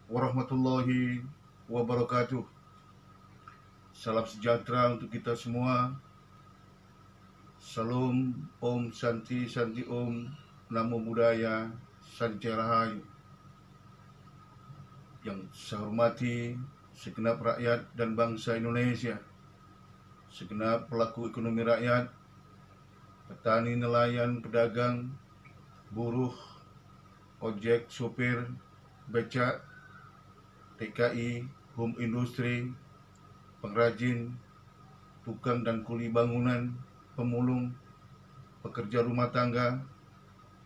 warahmatullahi wabarakatuh. Salam sejahtera untuk kita semua. Salam Om Santi Santi Om, Namo Buddhaya, Sancaya Rahayu. Yang saya hormati segenap rakyat dan bangsa Indonesia, segenap pelaku ekonomi rakyat, petani, nelayan, pedagang, buruh, ojek, sopir, becak, TKI, home industri, pengrajin, tukang dan kuli bangunan, pemulung, pekerja rumah tangga,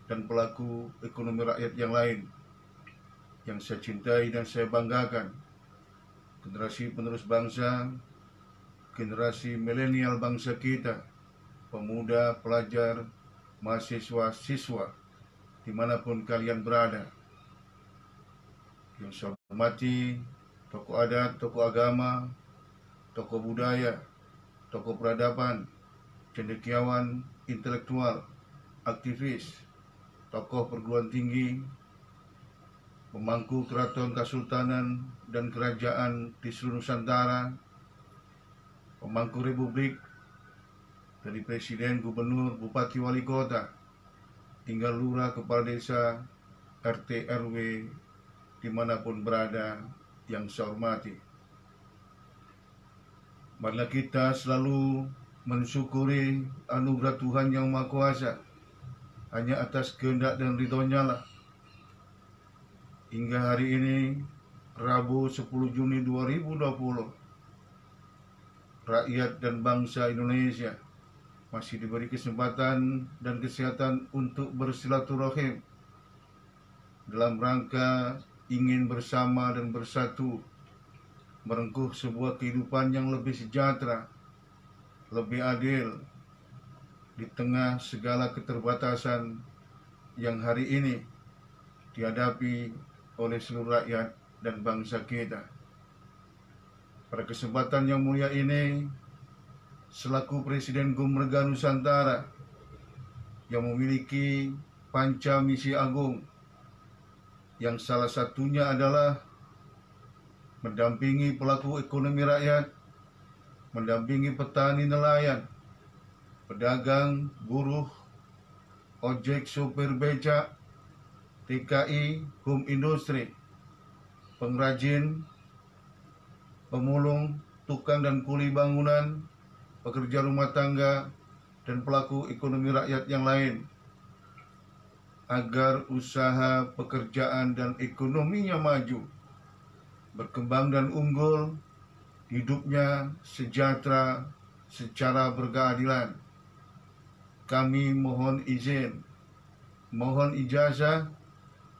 dan pelaku ekonomi rakyat yang lain yang saya cintai dan saya banggakan. Generasi penerus bangsa, generasi milenial bangsa kita, pemuda, pelajar, mahasiswa, siswa, dimanapun kalian berada. Yang saya hormati tokoh adat, tokoh agama, tokoh budaya, tokoh peradaban, cendekiawan, intelektual, aktivis, tokoh perguruan tinggi, pemangku keraton kasultanan dan kerajaan di seluruh Nusantara, pemangku republik, dari presiden, gubernur, bupati, wali kota, hingga lurah, kepala desa, RT, RW, dimanapun berada yang saya hormati. Marilah kita selalu mensyukuri anugerah Tuhan Yang Maha Kuasa. Hanya atas kehendak dan ridhonya lah hingga hari ini, Rabu 10 Juni 2020, rakyat dan bangsa Indonesia masih diberi kesempatan dan kesehatan untuk bersilaturahim dalam rangka ingin bersama dan bersatu merengkuh sebuah kehidupan yang lebih sejahtera, lebih adil di tengah segala keterbatasan yang hari ini dihadapi oleh seluruh rakyat dan bangsa kita. Pada kesempatan yang mulia ini, selaku Presiden Gumrega Nusantara yang memiliki panca misi agung, yang salah satunya adalah mendampingi pelaku ekonomi rakyat, mendampingi petani, nelayan, pedagang, buruh, ojek, sopir becak, TKI, home industri, pengrajin, pemulung, tukang dan kuli bangunan, pekerja rumah tangga, dan pelaku ekonomi rakyat yang lain, agar usaha, pekerjaan, dan ekonominya maju, berkembang dan unggul, hidupnya sejahtera secara berkeadilan. Kami mohon izin, mohon ijazah,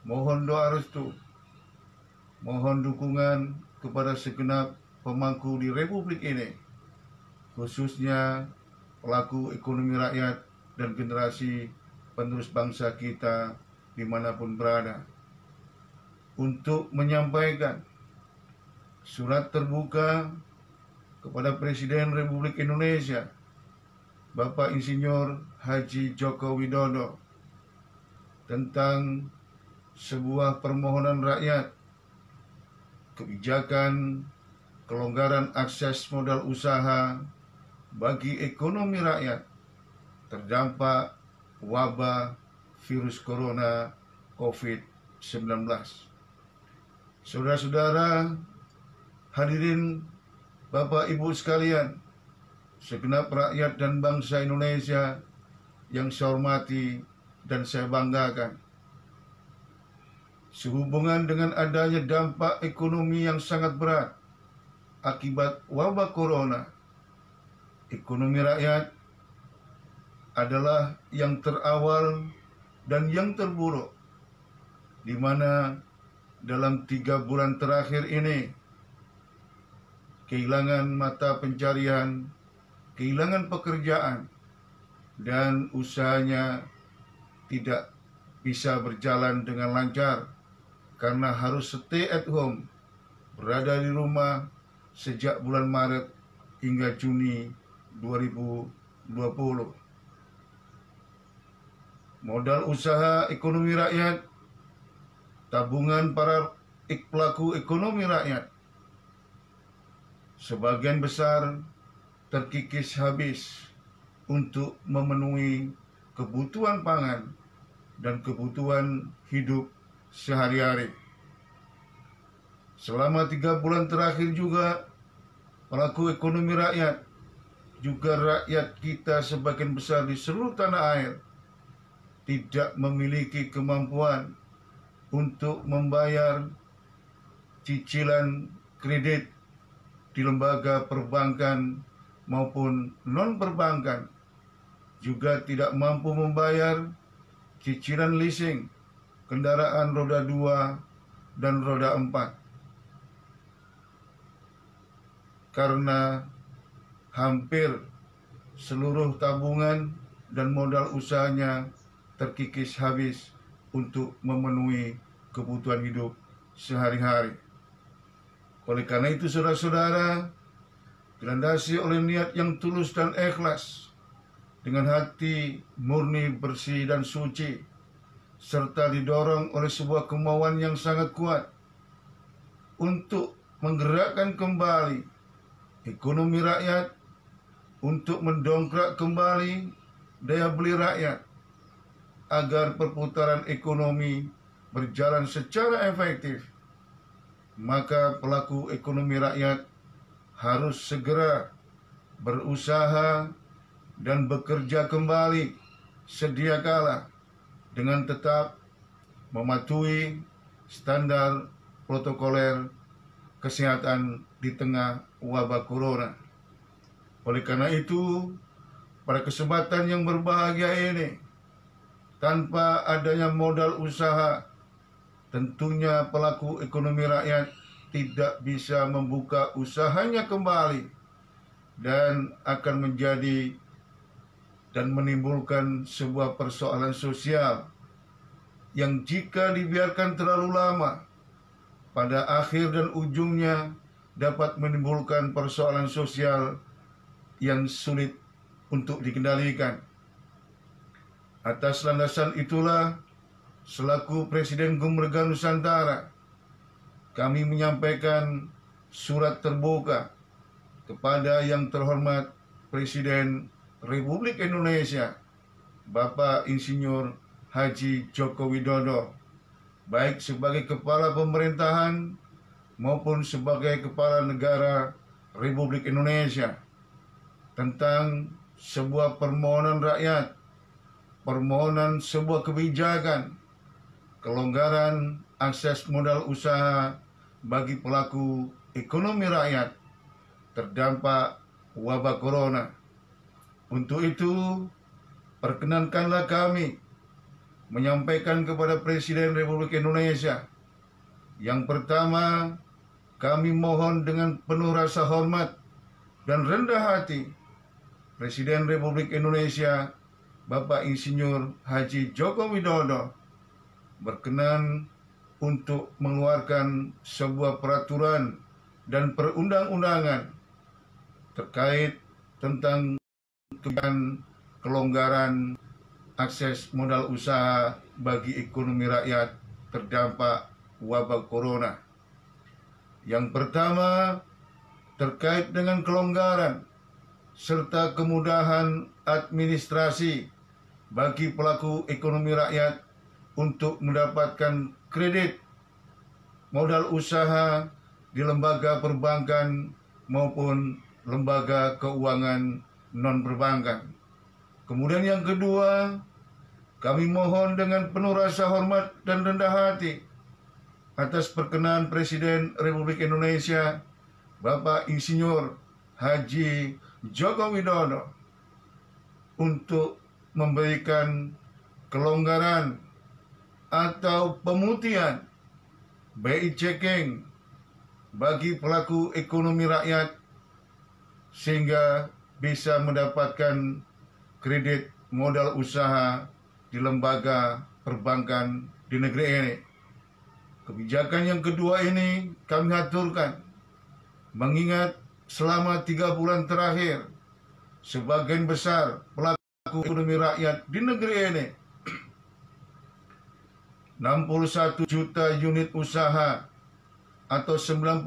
mohon doa restu, mohon dukungan kepada segenap pemangku di Republik ini, khususnya pelaku ekonomi rakyat dan generasi penerus bangsa kita dimanapun berada, untuk menyampaikan surat terbuka kepada Presiden Republik Indonesia, Bapak Insinyur Haji Joko Widodo, tentang sebuah permohonan rakyat kebijakan kelonggaran akses modal usaha bagi ekonomi rakyat terdampak wabah virus corona COVID-19. Saudara-saudara, hadirin Bapak Ibu sekalian, segenap rakyat dan bangsa Indonesia yang saya hormati dan saya banggakan. Sehubungan dengan adanya dampak ekonomi yang sangat berat akibat wabah corona, ekonomi rakyat adalah yang terawal dan yang terburuk, di mana dalam 3 bulan terakhir ini kehilangan mata pencarian, kehilangan pekerjaan, dan usahanya tidak bisa berjalan dengan lancar karena harus stay at home, berada di rumah sejak bulan Maret hingga Juni 2020. Modal usaha ekonomi rakyat, tabungan para pelaku ekonomi rakyat. Sebagian besar terkikis habis untuk memenuhi kebutuhan pangan dan kebutuhan hidup sehari-hari. Selama 3 bulan terakhir juga, pelaku ekonomi rakyat, juga rakyat kita sebagian besar di seluruh tanah air, tidak memiliki kemampuan untuk membayar cicilan kredit di lembaga perbankan maupun non-perbankan, juga tidak mampu membayar cicilan leasing kendaraan roda 2 dan roda 4. Karena hampir seluruh tabungan dan modal usahanya terkikis habis untuk memenuhi kebutuhan hidup sehari-hari. Oleh karena itu, saudara-saudara, dilandasi oleh niat yang tulus dan ikhlas, dengan hati murni, bersih, dan suci, serta didorong oleh sebuah kemauan yang sangat kuat untuk menggerakkan kembali ekonomi rakyat, untuk mendongkrak kembali daya beli rakyat, agar perputaran ekonomi berjalan secara efektif, maka pelaku ekonomi rakyat harus segera berusaha dan bekerja kembali sedia kala dengan tetap mematuhi standar protokoler kesehatan di tengah wabah corona. Oleh karena itu, pada kesempatan yang berbahagia ini, tanpa adanya modal usaha, tentunya pelaku ekonomi rakyat tidak bisa membuka usahanya kembali dan akan menjadi dan menimbulkan sebuah persoalan sosial yang jika dibiarkan terlalu lama, pada akhir dan ujungnya dapat menimbulkan persoalan sosial yang sulit untuk dikendalikan. Atas landasan itulah, selaku Presiden Gumrega Nusantara, kami menyampaikan surat terbuka kepada yang terhormat Presiden Republik Indonesia, Bapak Insinyur Haji Joko Widodo, baik sebagai Kepala Pemerintahan maupun sebagai Kepala Negara Republik Indonesia, tentang sebuah permohonan rakyat, permohonan sebuah kebijakan, kelonggaran akses modal usaha bagi pelaku ekonomi rakyat terdampak wabah corona. Untuk itu, perkenankanlah kami menyampaikan kepada Presiden Republik Indonesia. Yang pertama, kami mohon dengan penuh rasa hormat dan rendah hati, Presiden Republik Indonesia Bapak Insinyur Haji Joko Widodo berkenan untuk mengeluarkan sebuah peraturan dan perundang-undangan terkait tentang kelonggaran akses modal usaha bagi ekonomi rakyat terdampak wabah corona. Yang pertama, terkait dengan kelonggaran serta kemudahan administrasi bagi pelaku ekonomi rakyat untuk mendapatkan kredit modal usaha di lembaga perbankan maupun lembaga keuangan non-perbankan. Kemudian yang kedua, kami mohon dengan penuh rasa hormat dan rendah hati atas perkenan Presiden Republik Indonesia Bapak Insinyur Haji Joko Widodo untuk memberikan kelonggaran atau pemutihan BI checking bagi pelaku ekonomi rakyat sehingga bisa mendapatkan kredit modal usaha di lembaga perbankan di negeri ini. Kebijakan yang kedua ini kami aturkan mengingat selama 3 bulan terakhir sebagian besar pelaku ekonomi rakyat di negeri ini 61 juta unit usaha atau 98%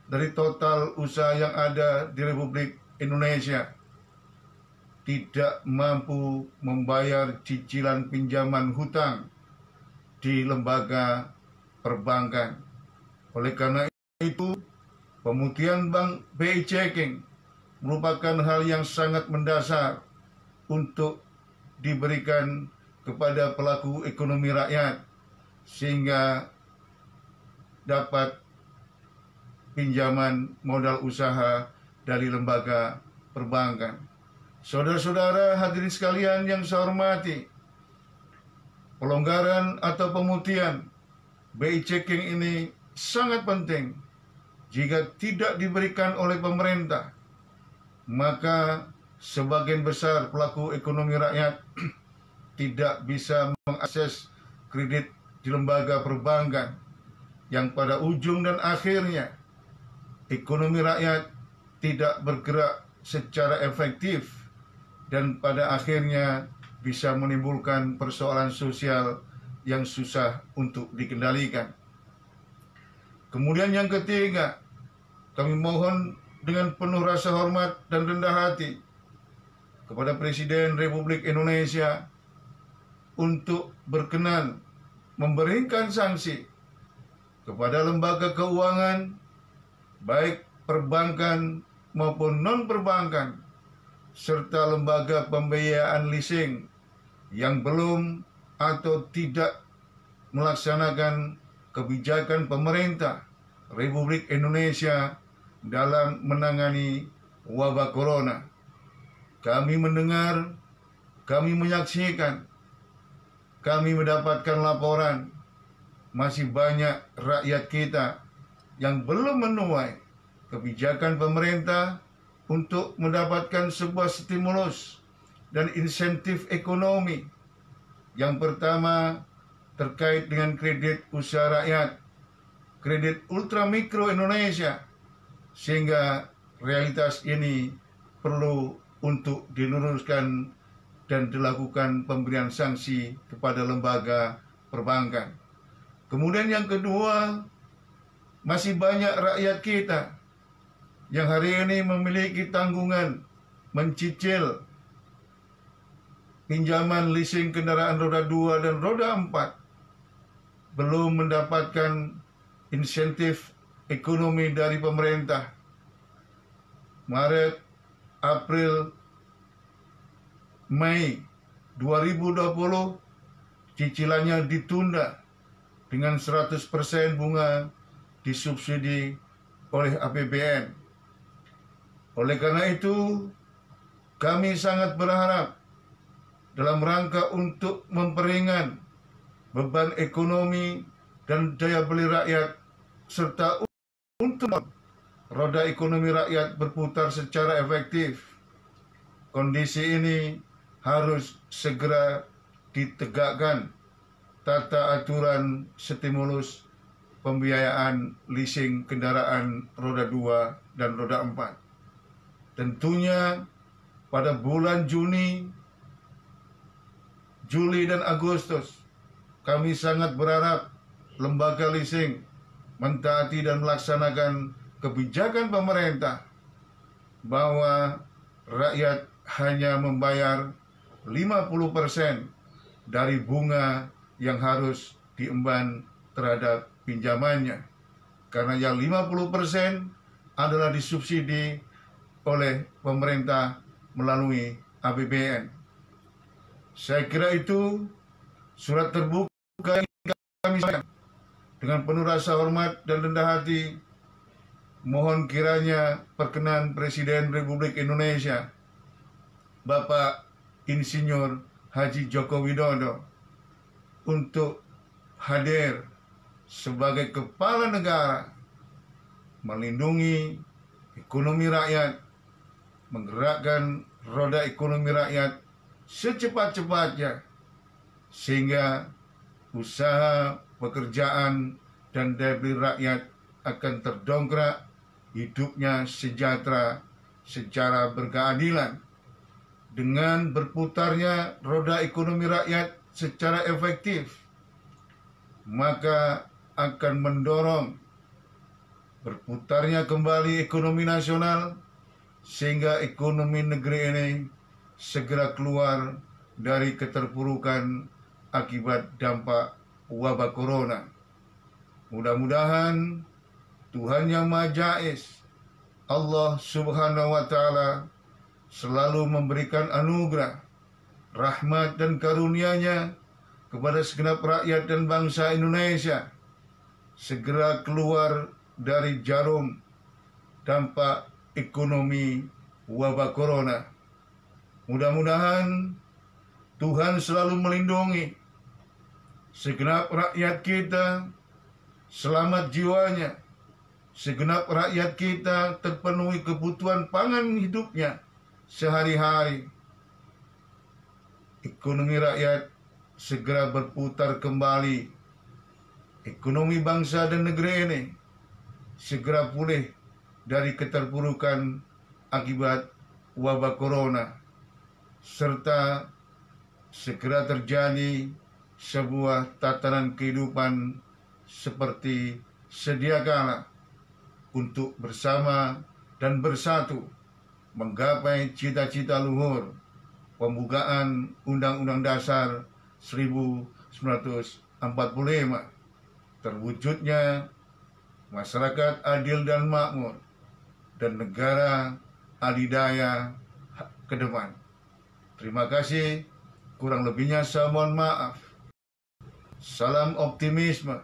dari total usaha yang ada di Republik Indonesia tidak mampu membayar cicilan pinjaman hutang di lembaga perbankan. Oleh karena itu, pemutihan bank BI Checking merupakan hal yang sangat mendasar untuk diberikan kepada pelaku ekonomi rakyat sehingga dapat pinjaman modal usaha dari lembaga perbankan. Saudara-saudara hadirin sekalian yang saya hormati, pelonggaran atau pemutihan BI Checking ini sangat penting. Jika tidak diberikan oleh pemerintah, maka sebagian besar pelaku ekonomi rakyat tidak bisa mengakses kredit di lembaga perbankan, yang pada ujung dan akhirnya ekonomi rakyat tidak bergerak secara efektif dan pada akhirnya bisa menimbulkan persoalan sosial yang susah untuk dikendalikan. Kemudian yang ketiga, kami mohon dengan penuh rasa hormat dan rendah hati kepada Presiden Republik Indonesia untuk berkenan memberikan sanksi kepada lembaga keuangan, baik perbankan maupun non-perbankan, serta lembaga pembiayaan leasing yang belum atau tidak melaksanakan kebijakan pemerintah Republik Indonesia dalam menangani wabah corona. Kami mendengar, kami menyaksikan, kami mendapatkan laporan masih banyak rakyat kita yang belum menuai kebijakan pemerintah untuk mendapatkan sebuah stimulus dan insentif ekonomi. Yang pertama terkait dengan kredit usaha rakyat, kredit ultramikro Indonesia, sehingga realitas ini perlu untuk diluruskan dan dilakukan pemberian sanksi kepada lembaga perbankan. Kemudian yang kedua, masih banyak rakyat kita yang hari ini memiliki tanggungan mencicil pinjaman leasing kendaraan roda 2 dan roda 4, belum mendapatkan insentif ekonomi dari pemerintah. Maret, April, Mei 2020 cicilannya ditunda dengan 100% bunga disubsidi oleh APBN. Oleh karena itu, kami sangat berharap dalam rangka untuk memperingan beban ekonomi dan daya beli rakyat, serta untuk roda ekonomi rakyat berputar secara efektif, kondisi ini harus segera ditegakkan tata aturan stimulus pembiayaan leasing kendaraan roda 2 dan roda 4. Tentunya pada bulan Juni, Juli, dan Agustus, kami sangat berharap lembaga leasing mentaati dan melaksanakan kebijakan pemerintah bahwa rakyat hanya membayar 50% dari bunga yang harus diemban terhadap pinjamannya. Karena yang 50% adalah disubsidi oleh pemerintah melalui APBN. Saya kira itu surat terbuka yang kami sampaikan dengan penuh rasa hormat dan rendah hati. Mohon kiranya perkenan Presiden Republik Indonesia Bapak Insinyur Haji Joko Widodo untuk hadir sebagai kepala negara, melindungi ekonomi rakyat, menggerakkan roda ekonomi rakyat secepat-cepatnya, sehingga usaha, pekerjaan, dan daya beli rakyat akan terdongkrak, hidupnya sejahtera secara berkeadilan. Dengan berputarnya roda ekonomi rakyat secara efektif, maka akan mendorong berputarnya kembali ekonomi nasional sehingga ekonomi negeri ini segera keluar dari keterpurukan akibat dampak wabah corona. Mudah-mudahan Tuhan Yang Maha Jais, Allah Subhanahu wa Ta'ala, selalu memberikan anugerah, rahmat dan karunia-Nya kepada segenap rakyat dan bangsa Indonesia, segera keluar dari jarum dampak ekonomi wabah corona. Mudah-mudahan Tuhan selalu melindungi segenap rakyat kita, selamat jiwanya, segenap rakyat kita terpenuhi kebutuhan pangan hidupnya sehari-hari. Ekonomi rakyat segera berputar kembali. Ekonomi bangsa dan negeri ini segera pulih dari keterpurukan akibat wabah corona, serta segera terjadi sebuah tatanan kehidupan seperti sedia kala untuk bersama dan bersatu menggapai cita-cita luhur pembukaan Undang-Undang Dasar 1945, terwujudnya masyarakat adil dan makmur, dan negara adidaya ke depan. Terima kasih, kurang lebihnya saya mohon maaf. Salam optimisme,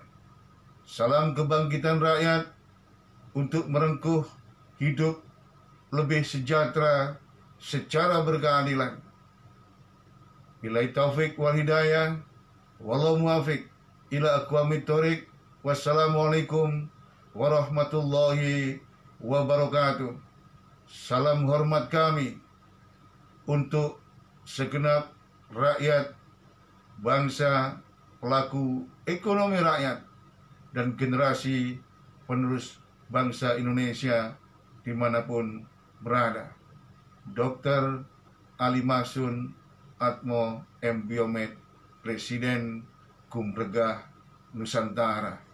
salam kebangkitan rakyat untuk merengkuh hidup lebih sejahtera secara berkeadilan. Billahi taufik wal hidayah, wallahu muwafiq ila aqwamit thoriq. Wassalamualaikum warahmatullahi wabarakatuh. Salam hormat kami untuk segenap rakyat, bangsa, pelaku ekonomi rakyat, dan generasi penerus bangsa Indonesia dimanapun berada. Dr. Ali Mahsun Atmo M. Biomed, Presiden Kumregah Nusantara.